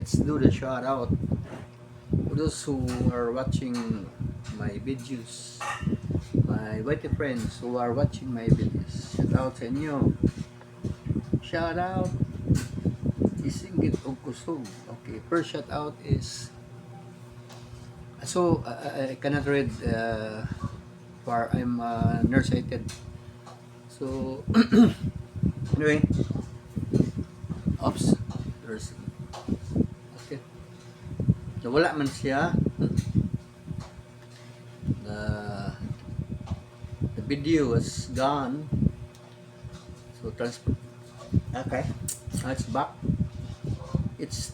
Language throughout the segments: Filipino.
let's do the shout out for those who are watching my videos, my whitey friends who are watching my videos. Shout out sa inyo. Shout out Isingit og kusog. Okay, first shout out is I cannot read for I'm nearsighted. So anyway, oops, there's okay. Nawala man siya. The video was gone. So okay. Now it's back.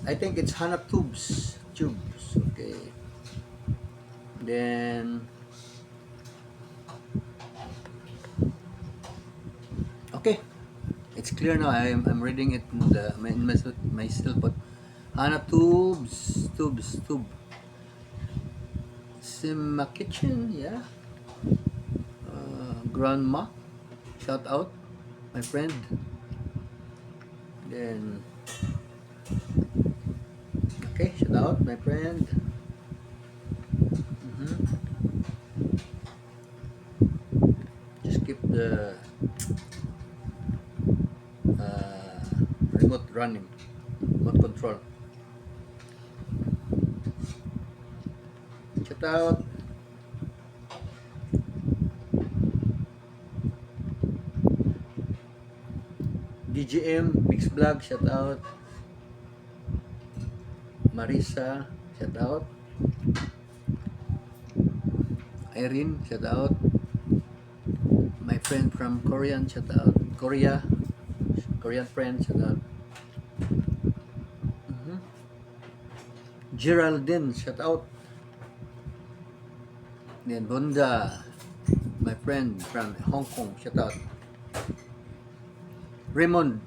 I think it's Hanap tubes. Okay. Then okay. It's clear now. I'm reading it in my cellphone. Hanap tubes. Sima Kitchen, yeah. Grandma, shout out, my friend. Then, okay, shout out, my friend. Just keep the remote running, remote control. Shout out. DGM, Mix Vlog, shout out. Marisa, shout out. Irene, shout out. My friend from Korean, shout out. Korean friend, shout out. Geraldine, shout out. Then Bunda, my friend from Hong Kong, shout out. Raymond,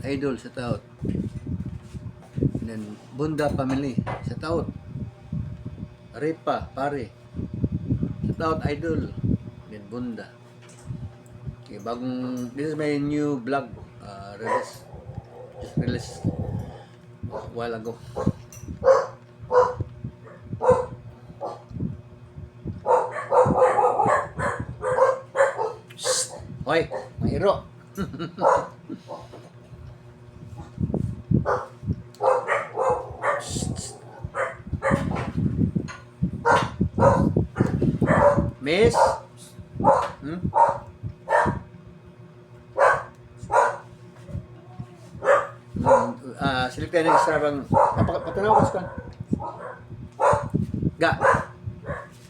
idol, shout out. And then Bunda family, shout out. Ripa, pare, shout out, idol. Then Bunda. Okay, this is my new vlog, just released a while ago. Hoy, mahiro. Miss? Silip kayo ng isa bang patanaw ko sa kan? Ga.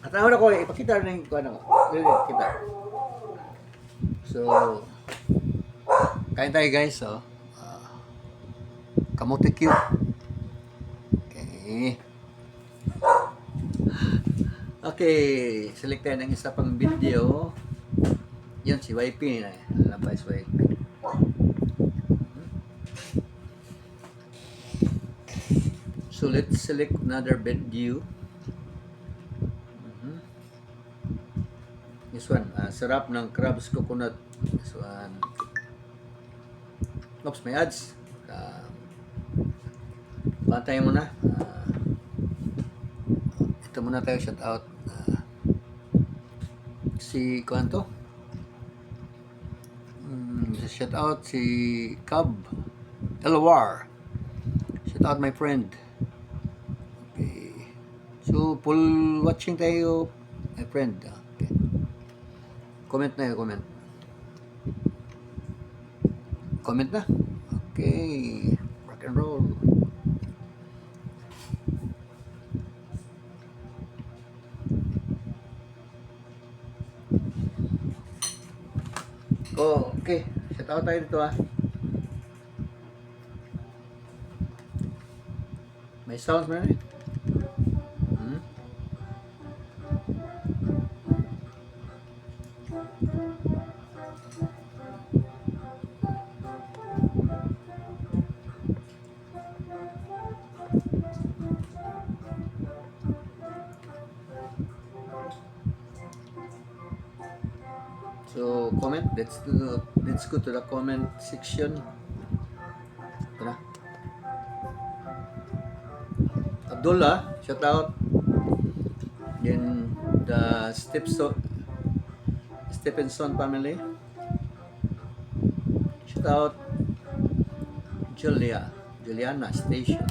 Patanaw na ko, ipakita rin ko ano. Kita. So, kain tayo guys, so. Kamote cute. Okay. Okay, select tayo ng isa pang video. Yun, si YP na. Alam ba si YP? So, let's select another video. This one, sarap ng crabs coconut. This one. Oops, may ads. Bantayan mo na. Ito muna tayo, shout out. Si Kwanto. Shout out si Cub Elwar. Shout out my friend. Okay. So, full watching tayo, my friend. Okay. Comment na yun, comment. Comment na. Okay. Rock and roll. Oh, okay. Shout out tayo dito May sounds mo na eh. So, comment. Let's go to the comment section. Ito na. Abdullah, shout out. Then the Stephenson family, shout out. Juliana Station,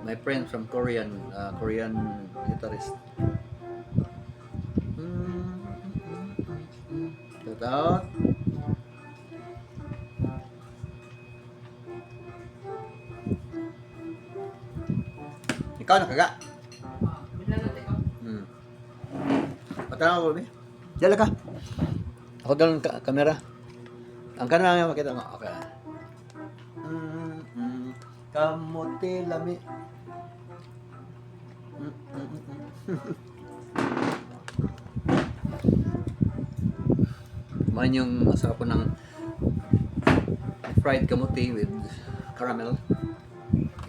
my friend from Korean guitarist. Shout out. Ikaw nakaga. Patanaw ko ba? Dala ka. Ako dalang kamera. Ang kanang nga makita mo. Okay. Kamote lami. Man yung masarap po ng fried kamote with caramel.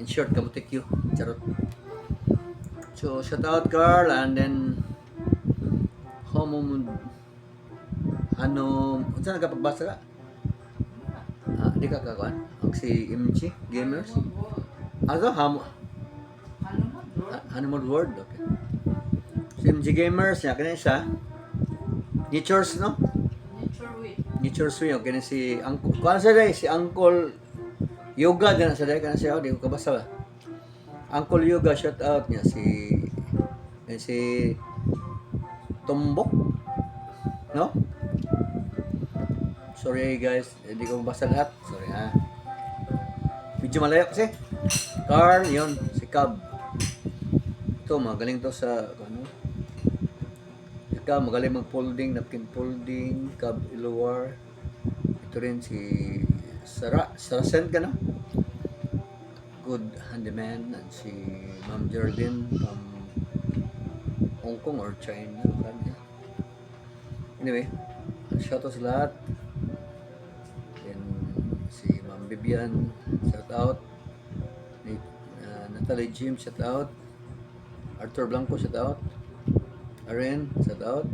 In short, kamote Q. Charot. So, shout out Carl, and then saan nagkapagbasa ka? Di ka kakuan? Si MG Gamers? Hanomod World? Okay. Si MG Gamers, yan, kanya siya. Nature's, no? Nature's Way, okay na si Uncle. Kuan siya day, si Uncle Yoga din sa day, kanya siya, di ko kabasa ba? Uncle Yoga, shout out niya, si Tumbok, no? Sorry guys, hindi ko mabasa lahat. Sorry ha. Medyo malayo kasi. Carl, yun, si Cab. Ito, magaling to sa, ano? Si Cab, magaling mag-folding, napkin folding, Cab Iluwar. Ito rin si Saracen ka na? Good handyman. And si Ma'am Geraldine from Hong Kong or China. Anyway, shout out sa lahat. Si Ma'am Vivian, shout out. Natalie Jim, shout out. Arthur Blanco, shout out. Aren, shout out.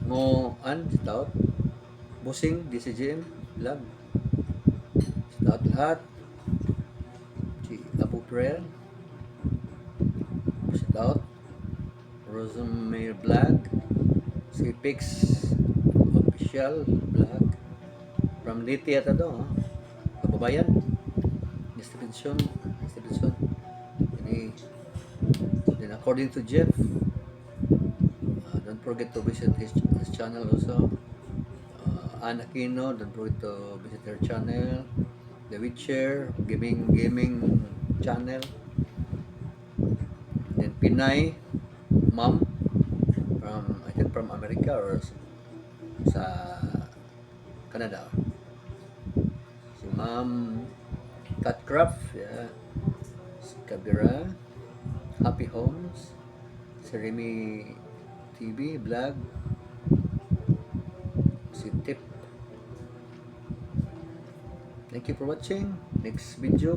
Moan, shout out. Busing, DCGM, vlog. Shout out lahat. Si Abu Prel, shout out. Rosemary Vlog. Si Pix Official Vlog. From Liti ata to, kababayan. Stephenson. Then according to Jeff, don't forget to visit his channel also. Ann Aquino, don't forget to visit her channel. The Witcher, gaming channel. Then Pinay, Mom, I think from America or sa Canada. Si Ma'am Catcraft, yeah. Si Kabira, Happy Homes, si Remy TV vlog, si Tip. Thank you for watching. Next video.